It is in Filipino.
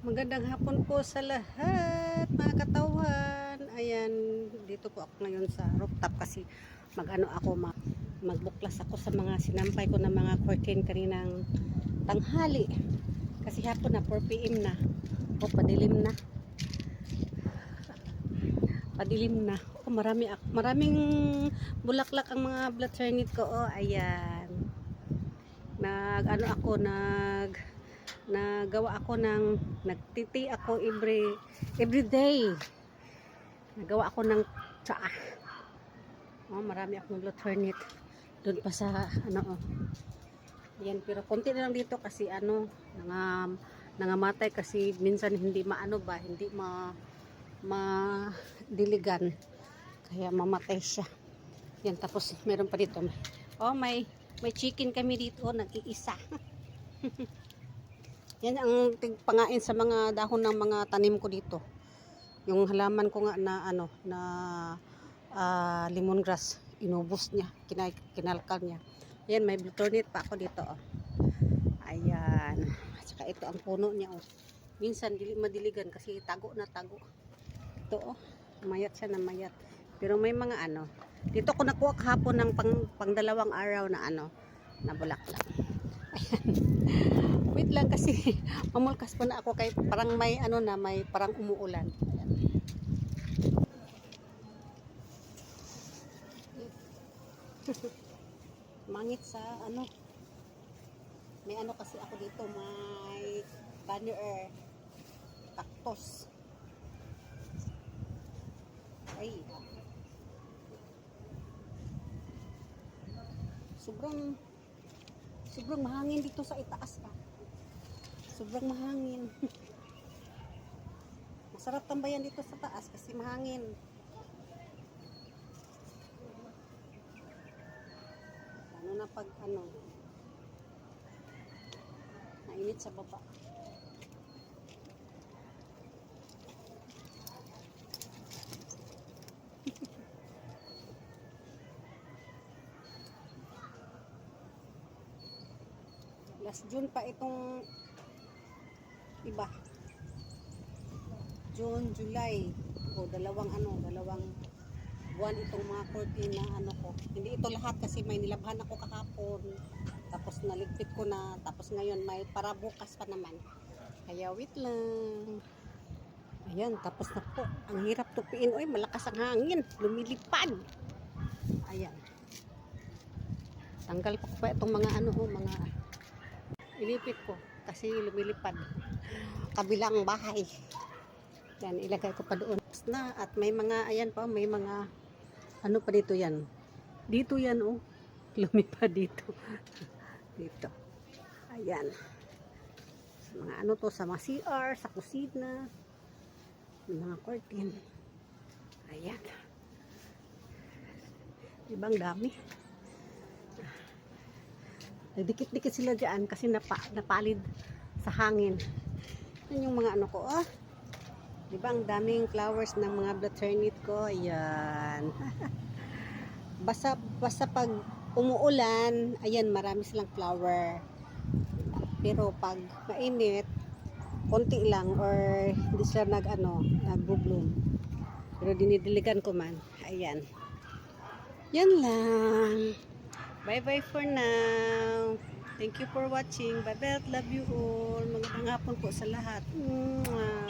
Magandang hapon po sa lahat, mga katawan. Ayan, dito po ako ngayon sa rooftop kasi magbuklas ako sa mga sinampay ko na mga curtain kaninang tanghali. Kasi hapon na, 4 PM na. O, padilim na. Padilim na. O, maraming bulaklak ang mga blood ternit ko. O, ayan. Nagawa ako nagtiti ako every day. Nagawa ako ng tsaa. Oh, marami akong blood ternit doon pa sa Yan, pero konti na lang dito kasi nangamatay kasi minsan hindi diligan. Kaya mamatay siya. Yan, tapos meron pa dito. Oh, may chicken kami dito, nag-iisa. Yan ang tigpangain sa mga dahon ng mga tanim ko dito. Yung halaman ko nga lemongrass, inubos niya, kinalkal niya. Yan, may blood ternit pa ako dito. Oh. Ayan. At saka ito ang puno niya. Oh. Minsan madiligan kasi tago na tago. Ito, oh. Mayat siya na mayat. Pero may mga dito ko nakuha kahapon ng pang 2 araw na na bulaklak. Ayan. Wait lang kasi mamulkas pa na ako kay parang may may parang umuulan. Ayan. Mangit sa may kasi ako dito, may banner cactus. Ay. Sobrang mahangin dito sa itaas pa. Sobrang mahangin. Masarap tambayan dito sa taas kasi mahangin. Ano na pag mainit sa baba. Last June pa itong iba. June, July. O dalawang buwan itong mga curtain na ko. Hindi ito lahat kasi may nilabhan ako kahapon. Tapos naligpit ko na. Tapos ngayon may para bukas pa naman. Kaya wait lang. Ayan, tapos na po. Ang hirap tupiin. Uy, malakas ang hangin. Lumilipad. Ayan. Tanggal ko pa itong mga mga ilipit ko kasi lumilipad kabilang bahay. Yan, ilagay ko pa doon na. At may mga may mga pa dito yan oh, lumipad dito. Dito, ayan, sa mga to sa mga CR, sa kusina, mga curtain. Ayan, ibang dami. Nagdikit-dikit sila dyan kasi napalid sa hangin. Yan yung mga ko. Diba ang daming flowers ng mga blood ternit ko. Ayan. basta pag umuulan, ayan, marami silang flower. Pero pag mainit, konti lang or hindi sila nagbo-bloom. Pero dinidiligan ko man. Ayan. Yan lang. Bye-bye for now. Thank you for watching. Bye-bye. Love you all. Magandang hapon po sa lahat. Mwah.